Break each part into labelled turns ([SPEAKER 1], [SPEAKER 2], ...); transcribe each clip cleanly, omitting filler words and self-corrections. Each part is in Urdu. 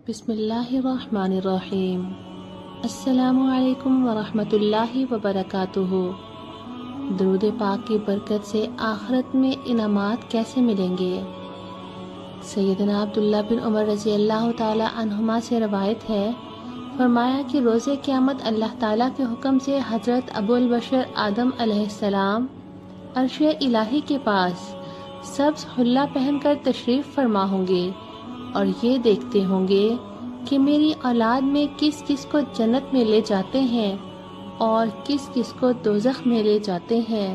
[SPEAKER 1] بسم اللہ الرحمن الرحیم۔ السلام علیکم ورحمۃ اللہ وبرکاتہ۔ درود پاک کی برکت سے آخرت میں انعامات کیسے ملیں گے؟ سیدنا عبداللہ بن عمر رضی اللہ تعالی عنہما سے روایت ہے، فرمایا کہ روز قیامت اللہ تعالیٰ کے حکم سے حضرت ابو البشر آدم علیہ السلام عرش الہی کے پاس سبز حلہ پہن کر تشریف فرما ہوں گے اور یہ دیکھتے ہوں گے کہ میری اولاد میں کس کس کو جنت میں لے جاتے ہیں اور کس کس کو دوزخ میں لے جاتے ہیں۔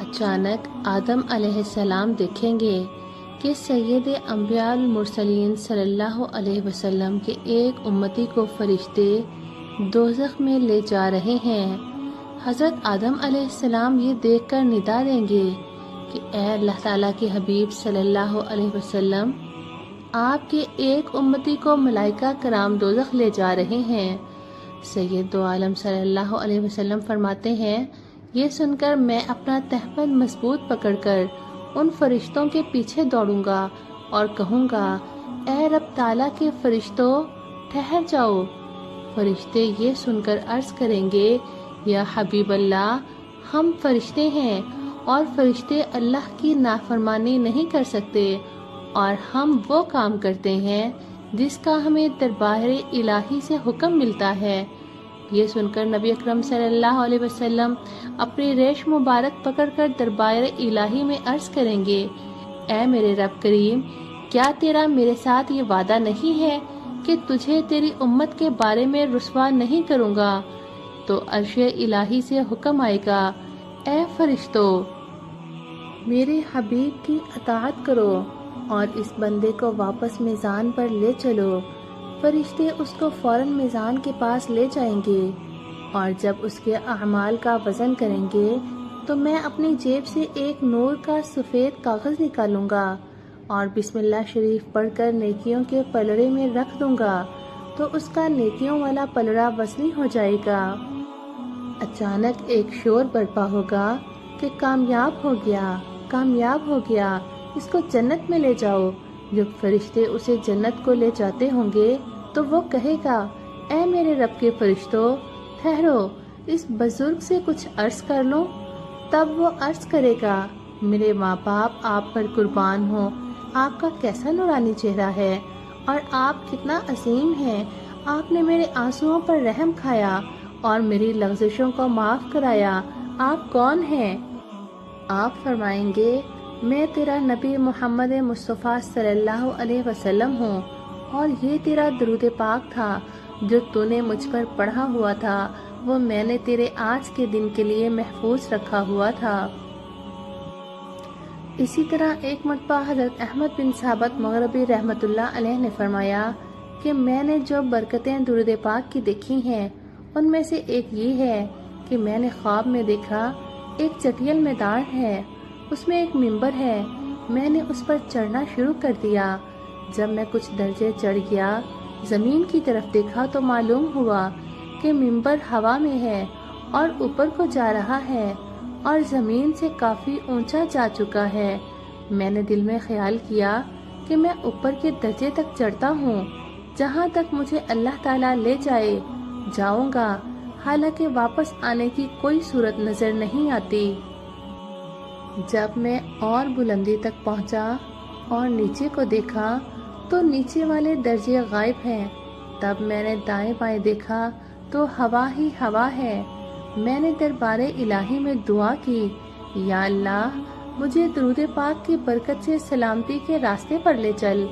[SPEAKER 1] اچانک آدم علیہ السلام دیکھیں گے کہ سید انبیاء المرسلین صلی اللہ علیہ وسلم کے ایک امتی کو فرشتے دوزخ میں لے جا رہے ہیں۔ حضرت آدم علیہ السلام یہ دیکھ کر ندا دیں گے کہ اے اللہ تعالیٰ کے حبیب صلی اللہ علیہ وسلم، آپ کے ایک امتی کو ملائکہ کرام دوزخ لے جا رہے ہیں۔ سید دو عالم صلی اللہ علیہ وسلم فرماتے ہیں، یہ سن کر میں اپنا تہبند مضبوط پکڑ کر ان فرشتوں کے پیچھے دوڑوں گا اور کہوں گا، اے رب تعالیٰ کے فرشتوں، ٹھہر جاؤ۔ فرشتے یہ سن کر عرض کریں گے، یا حبیب اللہ، ہم فرشتے ہیں اور فرشتے اللہ کی نافرمانی نہیں کر سکتے، اور ہم وہ کام کرتے ہیں جس کا ہمیں دربار الہی سے حکم ملتا ہے۔ یہ سن کر نبی اکرم صلی اللہ علیہ وسلم اپنی ریش مبارک پکڑ کر دربار الہی میں عرض کریں گے، اے میرے رب کریم، کیا تیرا میرے ساتھ یہ وعدہ نہیں ہے کہ تجھے تیری امت کے بارے میں رسوا نہیں کروں گا؟ تو عرش الہی سے حکم آئے گا، اے فرشتو، میرے حبیب کی اطاعت کرو اور اس بندے کو واپس میزان پر لے چلو۔ فرشتے اس کو فوراً میزان کے پاس لے جائیں گے، اور جب اس کے اعمال کا وزن کریں گے تو میں اپنی جیب سے ایک نور کا سفید کاغذ نکالوں گا اور بسم اللہ شریف پڑھ کر نیکیوں کے پلڑے میں رکھ دوں گا، تو اس کا نیکیوں والا پلڑا وزنی ہو جائے گا۔ اچانک ایک شور برپا ہوگا کہ کامیاب ہو گیا، کامیاب ہو گیا، اس کو جنت میں لے جاؤ۔ جب فرشتے اسے جنت کو لے جاتے ہوں گے تو وہ کہے گا، اے میرے رب کے فرشتوں، ٹھہرو، اس بزرگ سے کچھ عرض کر لوں۔ تب وہ عرض کرے گا، میرے ماں باپ آپ پر قربان ہوں، آپ کا کیسا نورانی چہرہ ہے اور آپ کتنا عظیم ہیں، آپ نے میرے آنسوؤں پر رحم کھایا اور میری لغزشوں کو معاف کرایا، آپ کون ہیں؟ آپ فرمائیں گے، میں تیرا نبی محمد مصطفیٰ صلی اللہ علیہ وسلم ہوں، اور یہ تیرا درود پاک تھا جو تو نے مجھ پر پڑھا ہوا تھا، وہ میں نے تیرے آج کے دن کے لیے محفوظ رکھا ہوا تھا۔ اسی طرح ایک مرتبہ حضرت احمد بن ثابت مغربی رحمۃ اللہ علیہ نے فرمایا کہ میں نے جو برکتیں درود پاک کی دیکھی ہیں ان میں سے ایک یہ ہے کہ میں نے خواب میں دیکھا ایک چٹیل میدان ہے، اس میں ایک ممبر ہے، میں نے اس پر چڑھنا شروع کر دیا۔ جب میں کچھ درجے چڑھ گیا، زمین کی طرف دیکھا تو معلوم ہوا کہ ممبر ہوا میں ہے اور اوپر کو جا رہا ہے اور زمین سے کافی اونچا جا چکا ہے۔ میں نے دل میں خیال کیا کہ میں اوپر کے درجے تک چڑھتا ہوں، جہاں تک مجھے اللہ تعالیٰ لے جائے جاؤں گا، حالانکہ واپس آنے کی کوئی صورت نظر نہیں آتی۔ جب میں اور بلندی تک پہنچا اور نیچے کو دیکھا تو نیچے والے درجے غائب ہیں۔ تب میں نے دائیں بائیں دیکھا تو ہوا ہی ہوا ہے۔ میں نے دربار الہی میں دعا کی، یا اللہ، مجھے درود پاک کی برکت سے سلامتی کے راستے پر لے چل۔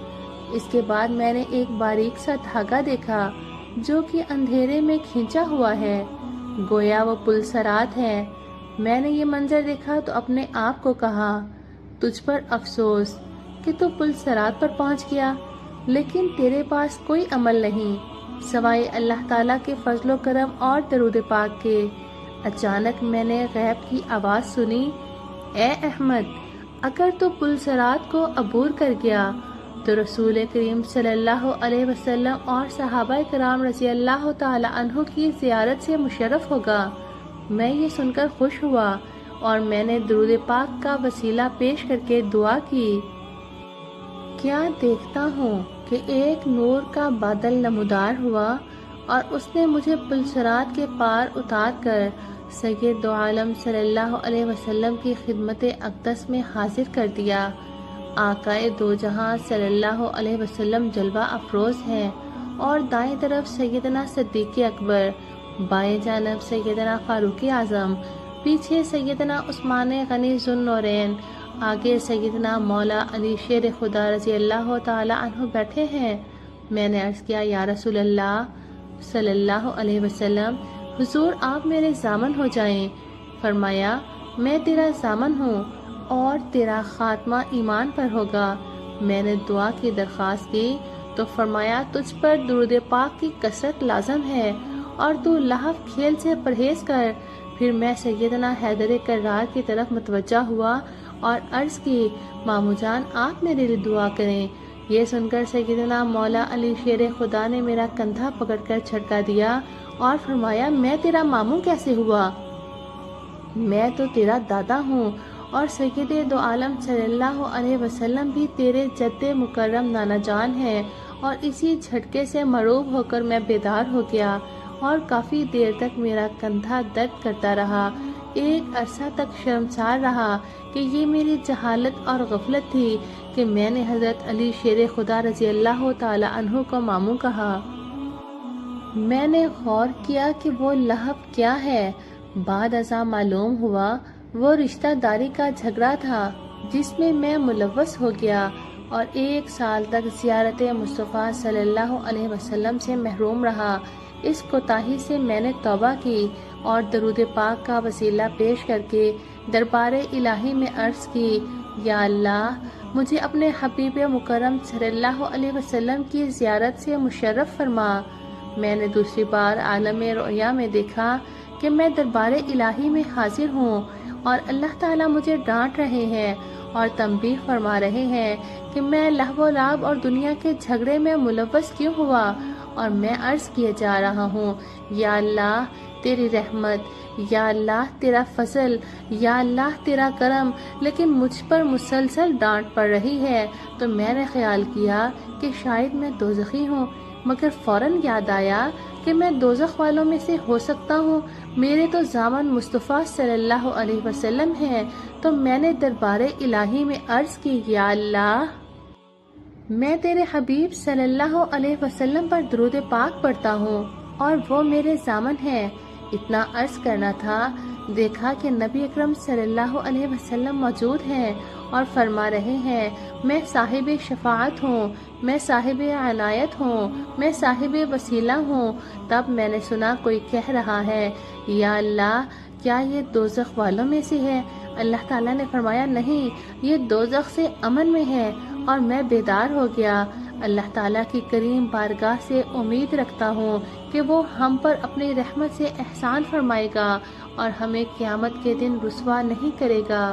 [SPEAKER 1] اس کے بعد میں نے ایک باریک سا دھاگا دیکھا جو کہ اندھیرے میں کھینچا ہوا ہے، گویا وہ پل صراط ہے۔ میں نے یہ منظر دیکھا تو اپنے آپ کو کہا، تجھ پر افسوس کہ تو پل صراط پر پہنچ گیا، لیکن تیرے پاس کوئی عمل نہیں سوائے اللہ تعالیٰ کے فضل و کرم اور درود پاک کے۔ اچانک میں نے غیب کی آواز سنی، اے احمد، اگر تو پل صراط کو عبور کر گیا تو رسول کریم صلی اللہ علیہ وسلم اور صحابہ کرام رضی اللہ تعالی عنہ کی زیارت سے مشرف ہوگا۔ میں یہ سن کر خوش ہوا اور میں نے درود پاک کا وسیلہ پیش کر کے دعا کی، کیا دیکھتا ہوں کہ ایک نور کا بادل نمودار ہوا اور اس نے مجھے پلسرات کے پار اتار کر سید دو عالم صلی اللہ علیہ وسلم کی خدمت اقدس میں حاضر کر دیا۔ آقائے دو جہاں صلی اللہ علیہ وسلم جلوہ افروز ہیں اور دائیں طرف سیدنا صدیق اکبر، بائیں جانب سیدنا فاروق اعظم، پیچھے سیدنا عثمان غنی ذو النورین، آگے سیدنا مولا علی شیر خدا رضی اللہ تعالی عنہ بیٹھے ہیں۔ میں نے عرض کیا یا رسول اللہ صلی اللہ علیہ وسلم، حضور آپ میرے ضامن ہو جائیں۔ فرمایا میں تیرا ضامن ہوں اور تیرا خاتمہ ایمان پر ہوگا۔ میں نے دعا کی درخواست کی تو فرمایا تجھ پر درود پاک کی کثرت لازم ہے اور تو لہو کھیل سے پرہیز کر۔ پھر میں سیدنا حیدر کرار کی طرف متوجہ ہوا اور عرض کی مامو جان آپ میرے لیے دعا کریں۔ یہ سن کر سیدنا مولا علی شیر خدا نے میرا کندھا پکڑ کر جھٹکا دیا اور فرمایا میں تیرا ماموں کیسے ہوا؟ میں تو تیرا دادا ہوں اور سید دو عالم صلی اللہ علیہ وسلم بھی تیرے جد مکرم نانا جان ہیں۔ اور اسی جھٹکے سے مرعوب ہو کر میں بیدار ہو گیا اور کافی دیر تک میرا کندھا درد کرتا رہا۔ ایک عرصہ تک شرمسار رہا کہ یہ میری جہالت اور غفلت تھی کہ میں نے حضرت علی شیر خدا رضی اللہ تعالی عنہ کو ماموں کہا۔ میں نے غور کیا کہ وہ لہب کیا ہے۔ بعد ازاں معلوم ہوا وہ رشتہ داری کا جھگڑا تھا جس میں میں ملوث ہو گیا اور 1 سال تک زیارت مصطفیٰ صلی اللہ علیہ وسلم سے محروم رہا۔ اس کوتاہی سے میں نے توبہ کی اور درود پاک کا وسیلہ پیش کر کے دربار الہی میں عرض کی یا اللہ مجھے اپنے حبیب مکرم صلی اللہ علیہ وسلم کی زیارت سے مشرف فرما۔ میں نے دوسری بار عالم رؤیا میں دیکھا کہ میں دربار الہی میں حاضر ہوں اور اللہ تعالیٰ مجھے ڈانٹ رہے ہیں اور تنبیہ فرما رہے ہیں کہ میں لہو و لعب اور دنیا کے جھگڑے میں ملوث کیوں ہوا، اور میں عرض کیے جا رہا ہوں یا اللہ تیری رحمت، یا اللہ تیرا فضل، یا اللہ تیرا کرم، لیکن مجھ پر مسلسل ڈانٹ پڑ رہی ہے۔ تو میں نے خیال کیا کہ شاید میں دوزخی ہوں، مگر فوراً یاد آیا کہ میں دوزخ والوں میں سے ہو سکتا ہوں، میرے تو ضامن مصطفیٰ صلی اللہ علیہ وسلم ہیں۔ تو میں نے دربار الہی میں عرض کی یا اللہ میں تیرے حبیب صلی اللہ علیہ وسلم پر درود پاک پڑھتا ہوں اور وہ میرے ضامن ہیں۔ اتنا عرض کرنا تھا، دیکھا کہ نبی اکرم صلی اللہ علیہ وسلم موجود ہیں اور فرما رہے ہیں میں صاحب شفاعت ہوں، میں صاحب عنایت ہوں، میں صاحب وسیلہ ہوں۔ تب میں نے سنا کوئی کہہ رہا ہے یا اللہ کیا یہ دوزخ والوں میں سے ہے؟ اللہ تعالیٰ نے فرمایا نہیں، یہ دوزخ سے امن میں ہے، اور میں بیدار ہو گیا۔ اللہ تعالیٰ کی کریم بارگاہ سے امید رکھتا ہوں کہ وہ ہم پر اپنی رحمت سے احسان فرمائے گا اور ہمیں قیامت کے دن رسوا نہیں کرے گا۔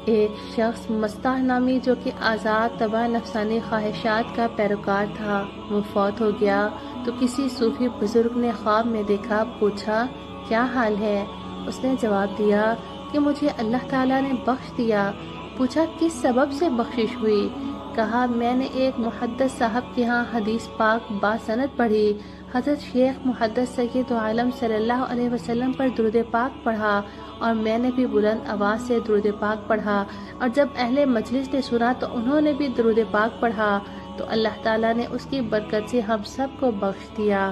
[SPEAKER 1] ایک شخص مستح نامی جو کہ آزاد طبع نفسانی خواہشات کا پیروکار تھا، وہ فوت ہو گیا تو کسی صوفی بزرگ نے خواب میں دیکھا، پوچھا کیا حال ہے؟ اس نے جواب دیا کہ مجھے اللہ تعالیٰ نے بخش دیا۔ پوچھا کس سبب سے بخشش ہوئی؟ کہا میں نے ایک محدث صاحب کے ہاں حدیث پاک باسند پڑھی، حضرت شیخ محدث سید عالم صلی اللہ علیہ وسلم پر درود پاک پڑھا اور میں نے بھی بلند آواز سے درود پاک پڑھا، اور جب اہل مجلس نے سنا تو انہوں نے بھی درود پاک پڑھا، تو اللہ تعالیٰ نے اس کی برکت سے ہم سب کو بخش دیا۔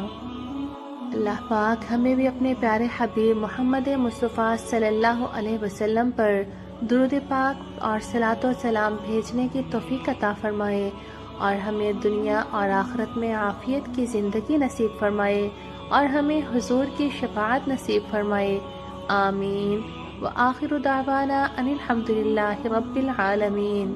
[SPEAKER 1] اللہ پاک ہمیں بھی اپنے پیارے حبیب محمد مصطفیٰ صلی اللہ علیہ وسلم پر درود پاک اور صلاۃ و سلام بھیجنے کی توفیق عطا فرمائے اور ہمیں دنیا اور آخرت میں عافیت کی زندگی نصیب فرمائے اور ہمیں حضور کی شفاعت نصیب فرمائے، آمین۔ وآخر دعوانا ان الحمد للہ رب العالمین۔